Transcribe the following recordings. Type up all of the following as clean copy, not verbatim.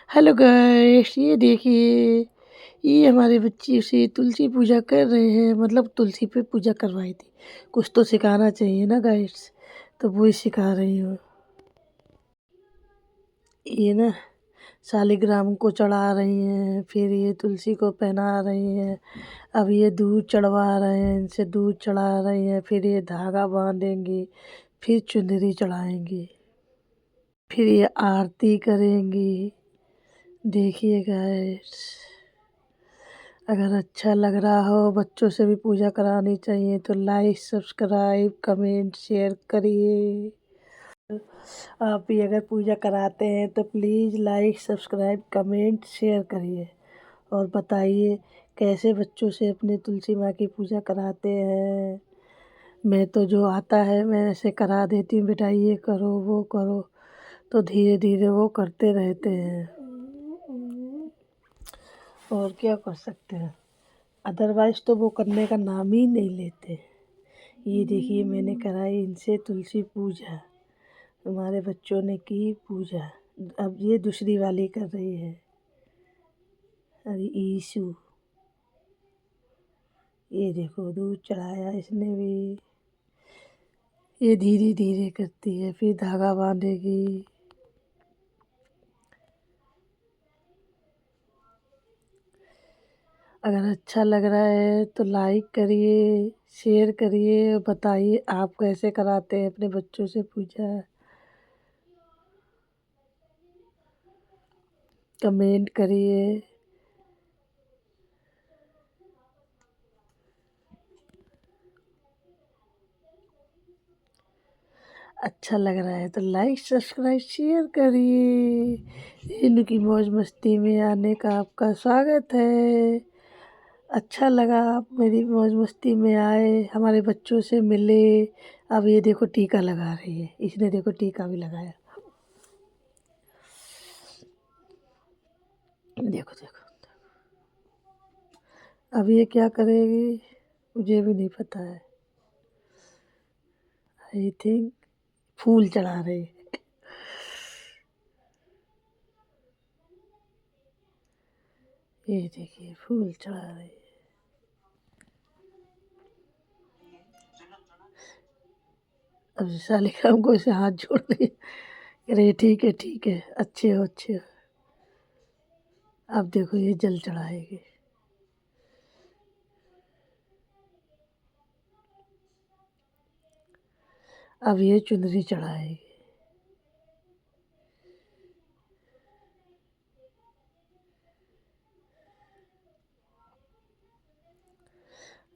Hello guys, ये देखिए, ये हमारे बच्चे से तुलसी पूजा कर रहे हैं। मतलब तुलसी पे पूजा करवाई थी। कुछ तो सिखाना चाहिए ना गाइस, तो वही सिखा रही हूँ। ये ना शालिग्राम को चढ़ा रही हैं, फिर ये तुलसी को पहना रही हैं। अब ये दूध चढ़वा रहे हैं, इनसे दूध चढ़ा रही हैं, फिर ये धागा बांधेंगी, फिर चुनरी चढ़ाएंगी, फिर ये आरती करेंगी। देखिए गाइस, अगर अच्छा लग रहा हो, बच्चों से भी पूजा करानी चाहिए तो लाइक सब्सक्राइब कमेंट शेयर करिए। आप भी अगर पूजा कराते हैं तो please like subscribe comment share करिए और बताइए कैसे बच्चों से अपने तुलसी माँ की पूजा कराते हैं। मैं तो जो आता है मैं ऐसे करा देती हूँ, बेटा ये करो वो करो, तो धीरे धीरे वो करते रहते हैं। और क्या कर सकते हैं, अदरवाइज़ तो वो करने का नाम ही नहीं लेते। ये देखिए, मैंने कराई इनसे तुलसी पूजा, हमारे बच्चों ने की पूजा। अब ये दूसरी वाली कर रही है। अरे ईशु, ये देखो दूध चढ़ाया इसने भी। ये धीरे धीरे करती है, फिर धागा बांधेगी। अगर अच्छा लग रहा है तो लाइक करिए, शेयर करिए, बताइए आप कैसे कराते हैं अपने बच्चों से पूजा। कमेंट करिए। अच्छा लग रहा है तो लाइक सब्सक्राइब शेयर करिए। इनकी मौज मस्ती में आने का आपका स्वागत है। अच्छा लगा आप मेरी मौज मस्ती में आए, हमारे बच्चों से मिले। अब ये देखो टीका लगा रही है, इसने देखो टीका भी लगाया। देखो देखो, अब ये क्या करेगी मुझे भी नहीं पता है। आई थिंक फूल चढ़ा रही है। ये देखिए फूल चढ़ा रही है। अब शालिका को ऐसे हाथ जोड़ रही है। अरे ठीक है, अच्छे हो अच्छे हो। अब देखो ये जल चढ़ाएगी। अब ये चुनरी चढ़ाएगी।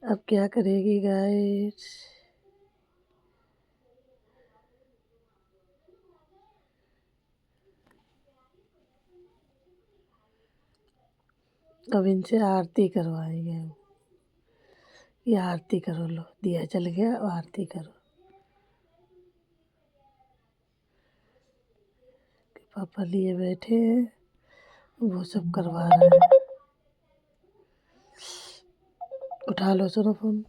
अब क्या करेगी गाइस, अब इनसे आरती करवाएंगे हम। ये आरती करो, लो दिया जल गया, अब आरती करो। पापा लिए बैठे हैं, वो सब करवा रहे हैं। उठा लो, सुनो फोन।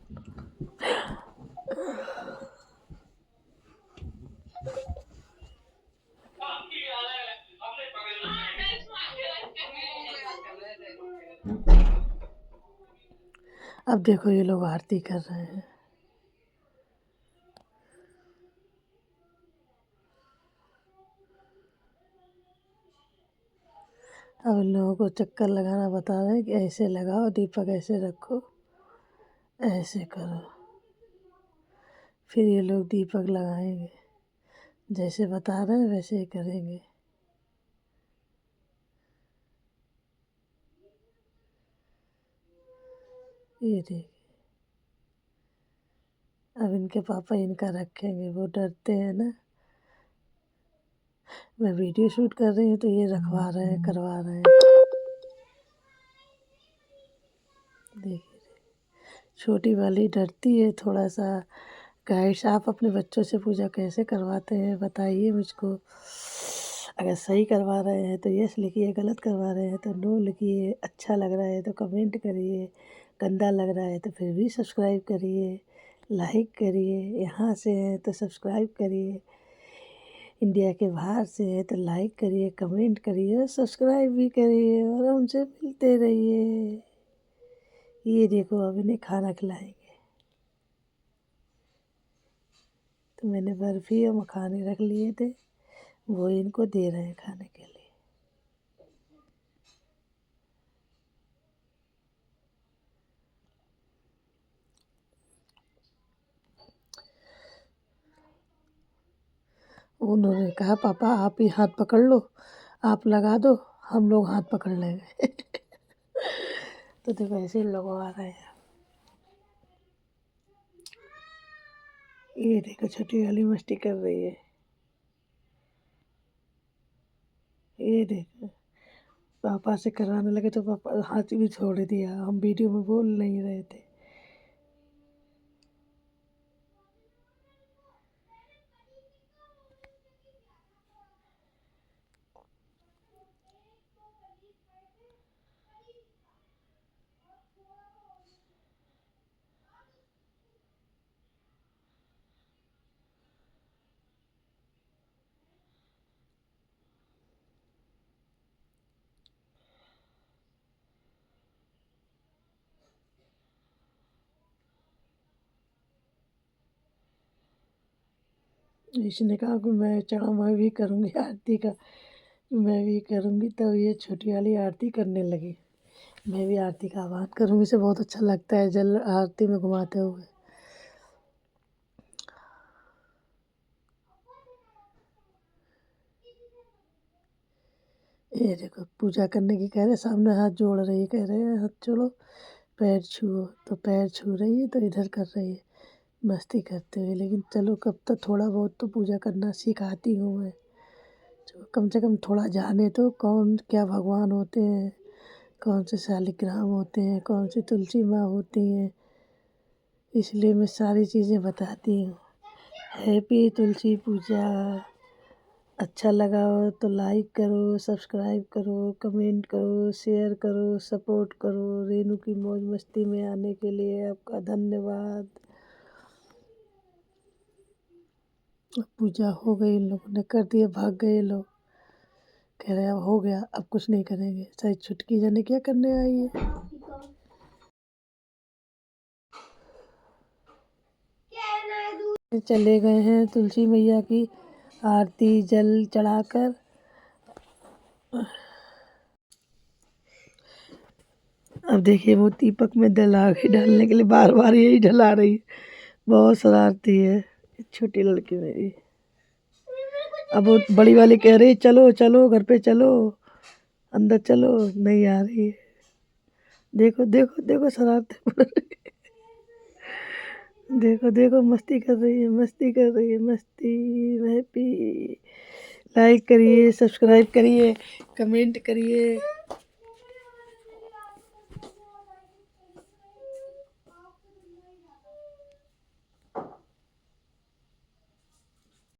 अब देखो ये लोग आरती कर रहे हैं। अब इन लोगों को चक्कर लगाना बता रहे हैं कि ऐसे लगाओ, दीपक ऐसे रखो, ऐसे करो। फिर ये लोग दीपक लगाएंगे, जैसे बता रहे हैं वैसे ही करेंगे। ये देखिए, अब इनके पापा इनका रखेंगे, वो डरते हैं ना। मैं वीडियो शूट कर रही हूँ तो ये रखवा रहे हैं, करवा रहे हैं। देखिए छोटी वाली डरती है थोड़ा सा। गाइस, आप अपने बच्चों से पूजा कैसे करवाते हैं बताइए मुझको। अगर सही करवा रहे हैं तो यस लिखिए, गलत करवा रहे हैं तो नो लिखिए। अच्छा लग रहा है तो कमेंट करिए, गंदा लग रहा है तो फिर भी सब्सक्राइब करिए, लाइक करिए। यहाँ से हैं तो सब्सक्राइब करिए। इंडिया के बाहर से है तो लाइक करिए, कमेंट करिए और सब्सक्राइब भी करिए और हमसे मिलते रहिए। ये देखो अब इन्हें खाना खिलाएंगे। तो मैंने बर्फ़ी और मखाने रख लिए थे, वो इनको दे रहे हैं खाने के लिए। उन्होंने कहा पापा आप ही हाथ पकड़ लो, आप लगा दो, हम लोग हाथ पकड़ लेंगे। तो देखो ऐसे ही लगवा रहे हैं। ये देखो छोटी वाली मस्ती कर रही है। ये देखो पापा से कराने लगे तो पापा हाथ भी छोड़ दिया। हम वीडियो में बोल नहीं रहे थे। इसने कहा कि मैं भी करूँगी आरती का, मैं भी करूँगी। तब ये छोटी वाली आरती करने लगी। मैं भी आरती का आह्वान करूँगी। इसे बहुत अच्छा लगता है जल आरती में घुमाते हुए। ये देखो पूजा करने की कह रहे, सामने हाथ जोड़ रही है, कह रहे हैं हाथ जोड़ो, पैर छुओ, तो पैर छू रही है, तो इधर कर रही है मस्ती करते हुए। लेकिन चलो कब तक थोड़ा बहुत तो पूजा करना सिखाती हूँ मैं। तो कम से कम थोड़ा जाने तो कौन क्या भगवान होते हैं, कौन से शालिग्राम होते हैं, कौन सी तुलसी माँ होती हैं, इसलिए मैं सारी चीज़ें बताती हूँ। हैप्पी तुलसी पूजा। अच्छा लगा हो तो लाइक करो, सब्सक्राइब करो, कमेंट करो, शेयर करो, सपोर्ट करो। रेनू की मौज मस्ती में आने के लिए आपका धन्यवाद। पूजा हो गई, इन लोगों ने कर दिया, भाग गए लोग। कह रहे अब हो गया, अब कुछ नहीं करेंगे। शायद छुटकी जाने क्या करने आई है। चले गए हैं तुलसी मैया की आरती जल चढ़ाकर। अब देखिए वो दीपक में डला गई, डालने के लिए बार बार यही डला रही है। बहुत शरारती है छोटी लड़की मेरी। अब वो बड़ी वाली कह रही चलो चलो घर पे चलो, अंदर चलो, नहीं आ रही है। देखो देखो देखो शरारत। देखो देखो मस्ती कर रही है, मस्ती कर रही है, मस्ती। हैप्पी। लाइक करिए, सब्सक्राइब करिए, कमेंट करिए।